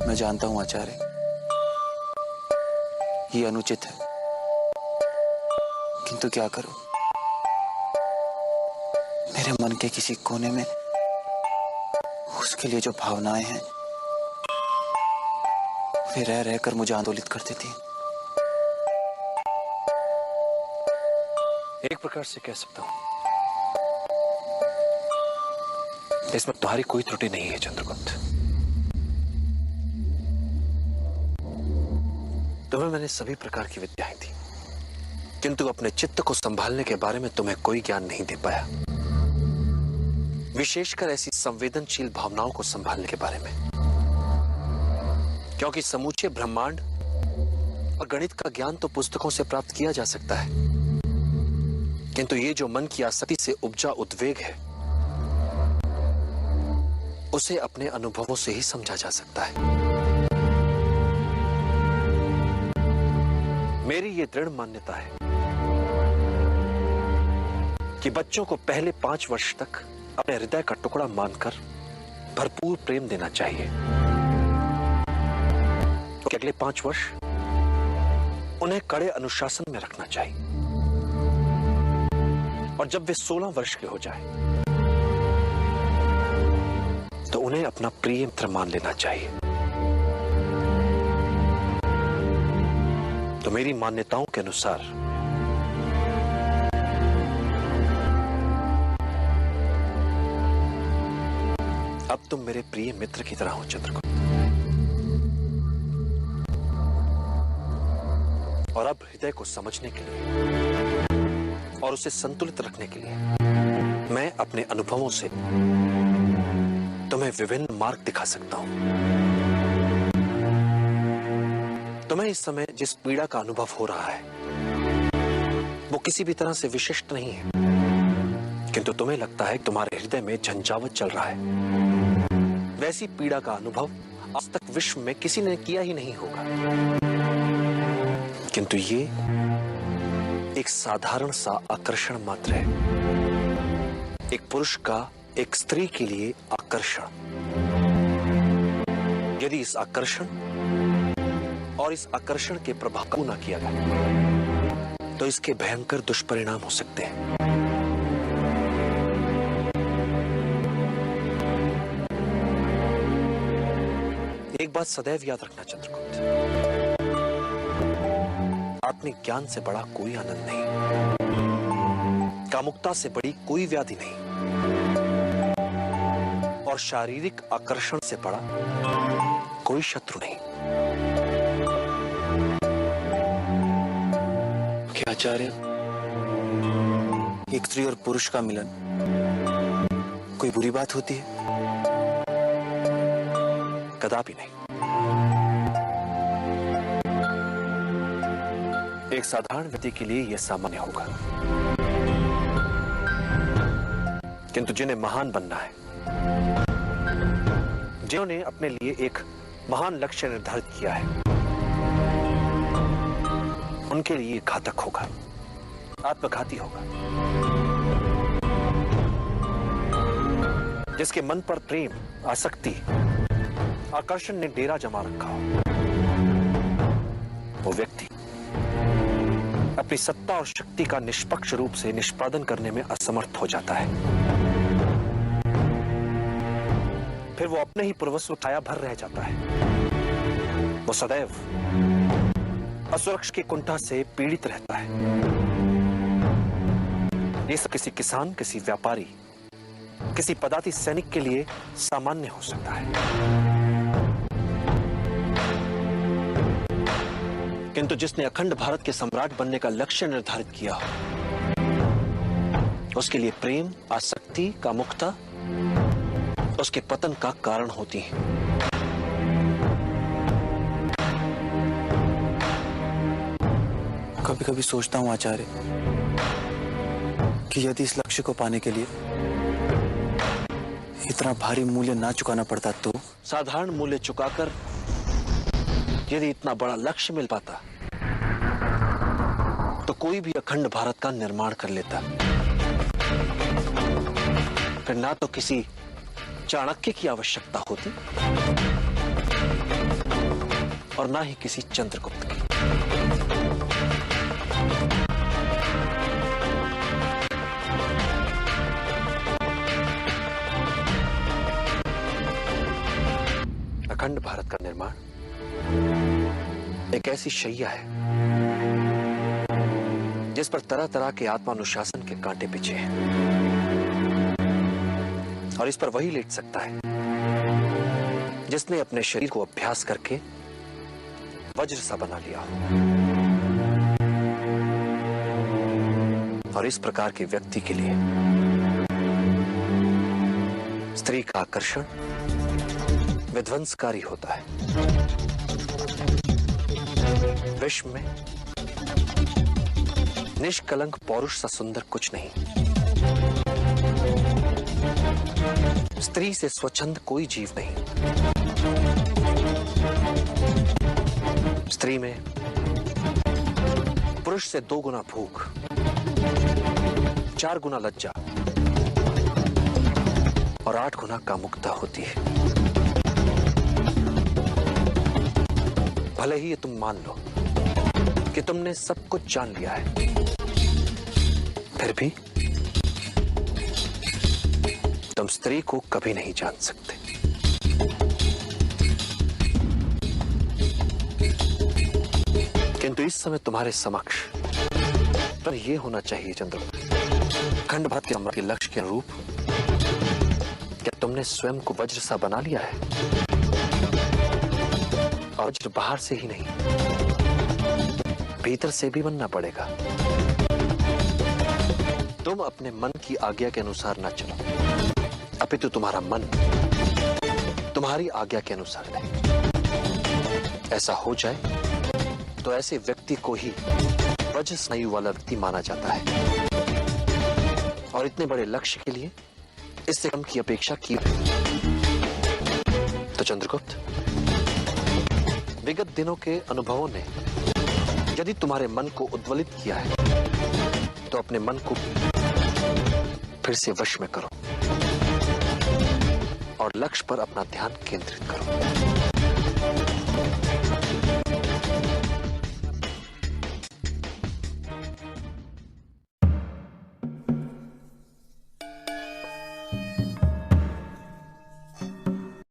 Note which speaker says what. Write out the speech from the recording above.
Speaker 1: मैं जानता हूं आचार्य, ये अनुचित है, किंतु क्या करूं? मेरे मन के किसी कोने में उसके लिए जो भावनाएं हैं वे रह रहकर मुझे आंदोलित कर देती हैं।
Speaker 2: एक प्रकार से कह सकता हूं इसमें तुम्हारी कोई त्रुटि नहीं है चंद्रगुप्त। तुम्हें मैंने सभी प्रकार की विद्याएं दी, किंतु अपने चित्त को संभालने के बारे में तुम्हें कोई ज्ञान नहीं दे पाया, विशेषकर ऐसी संवेदनशील भावनाओं को संभालने के बारे में। क्योंकि समूचे ब्रह्मांड और गणित का ज्ञान तो पुस्तकों से प्राप्त किया जा सकता है, किंतु ये जो मन की आसक्ति से उपजा उद्वेग है उसे अपने अनुभवों से ही समझा जा सकता है। मेरी ये दृढ़ मान्यता है कि बच्चों को पहले 5 वर्ष तक अपने हृदय का टुकड़ा मानकर भरपूर प्रेम देना चाहिए, तो अगले 5 वर्ष उन्हें कड़े अनुशासन में रखना चाहिए, और जब वे 16 वर्ष के हो जाए तो उन्हें अपना प्रिय मित्र मान लेना चाहिए। तो मेरी मान्यताओं के अनुसार अब तुम मेरे प्रिय मित्र की तरह हो चंद्रगुप्त, और अब हृदय को समझने के लिए और उसे संतुलित रखने के लिए मैं अपने अनुभवों से तुम्हें विभिन्न मार्ग दिखा सकता हूं। तुम्हें इस समय जिस पीड़ा का अनुभव हो रहा है वो किसी भी तरह से विशिष्ट नहीं है, किंतु तुम्हें लगता है कि तुम्हारे हृदय में झंझावात चल रहा है। वैसी पीड़ा का अनुभव आज तक विश्व में किसी ने किया ही नहीं होगा, किंतु ये एक साधारण सा आकर्षण मात्र है, एक पुरुष का एक स्त्री के लिए आकर्षण। यदि इस आकर्षण और इस आकर्षण के प्रभाव को न किया गया तो इसके भयंकर दुष्परिणाम हो सकते हैं। एक बात सदैव याद रखना चंद्रगुप्त, आत्मिक ज्ञान से बड़ा कोई आनंद नहीं, कामुकता से बड़ी कोई व्याधि नहीं, और शारीरिक आकर्षण से बड़ा कोई शत्रु नहीं।
Speaker 1: क्या आचार्य, एक स्त्री और पुरुष का मिलन कोई बुरी बात होती है?
Speaker 2: कदापि नहीं। एक साधारण व्यक्ति के लिए यह सामान्य होगा, किंतु जिन्हें महान बनना है, जिन्होंने अपने लिए एक महान लक्ष्य निर्धारित किया है, उनके लिए घातक होगा, आत्मघाती होगा। जिसके मन पर प्रेम, आसक्ति, आकर्षण ने डेरा जमा रखा हो, वो व्यक्ति अपनी सत्ता और शक्ति का निष्पक्ष रूप से निष्पादन करने में असमर्थ हो जाता है। फिर वो अपने ही पूर्वस्व छाया भर रह जाता है। वो सदैव असुरक्षा की कुंठा से पीड़ित रहता है। ये सब किसी किसान, किसी व्यापारी, किसी पदाति सैनिक के लिए सामान्य हो सकता है, किंतु जिसने अखंड भारत के सम्राट बनने का लक्ष्य निर्धारित किया हो, उसके लिए प्रेम, आसक्ति, कामुकता उसके पतन का कारण होती है।
Speaker 1: कभी कभी सोचता हूं आचार्य कि यदि इस लक्ष्य को पाने के लिए इतना भारी मूल्य ना चुकाना पड़ता तो।
Speaker 2: साधारण मूल्य चुकाकर यदि इतना बड़ा लक्ष्य मिल पाता तो कोई भी अखंड भारत का निर्माण कर लेता। फिर ना तो किसी चाणक्य की आवश्यकता होती और ना ही किसी चंद्रगुप्त की। अखंड भारत का निर्माण एक ऐसी शैया है जिस पर तरह तरह के आत्मानुशासन के कांटे बिछे हैं, और इस पर वही लेट सकता है जिसने अपने शरीर को अभ्यास करके वज्र सा बना लिया हो। और इस प्रकार के व्यक्ति के लिए स्त्री का आकर्षण विध्वंसकारी होता है। विश्व में निष्कलंक पौरुष सा सुंदर कुछ नहीं। स्त्री से स्वच्छंद कोई जीव नहीं। स्त्री में पुरुष से 2 गुना भूख, 4 गुना लज्जा और 8 गुना कामुकता होती है। भले ही ये तुम मान लो कि तुमने सब कुछ जान लिया है, फिर भी तुम स्त्री को कभी नहीं जान सकते। किंतु इस समय तुम्हारे समक्ष पर यह होना चाहिए चंद्रगुप्त, अखंड भारत के सम्राट के लक्ष्य के अनुरूप क्या तुमने स्वयं को वज्र सा बना लिया है? और वज्र बाहर से ही नहीं, भीतर से भी बनना पड़ेगा। तुम अपने मन की आज्ञा के अनुसार ना चलो, अपितु तुम्हारा मन तुम्हारी आज्ञा के अनुसार नहीं। ऐसा हो जाए तो ऐसे व्यक्ति को ही वज्र स्नायु वाला व्यक्ति माना जाता है, और इतने बड़े लक्ष्य के लिए इससे कम की अपेक्षा की। तो चंद्रगुप्त, विगत दिनों के अनुभवों ने यदि तुम्हारे मन को उद्वेलित किया है तो अपने मन को फिर से वश में करो और लक्ष्य पर अपना ध्यान केंद्रित करो।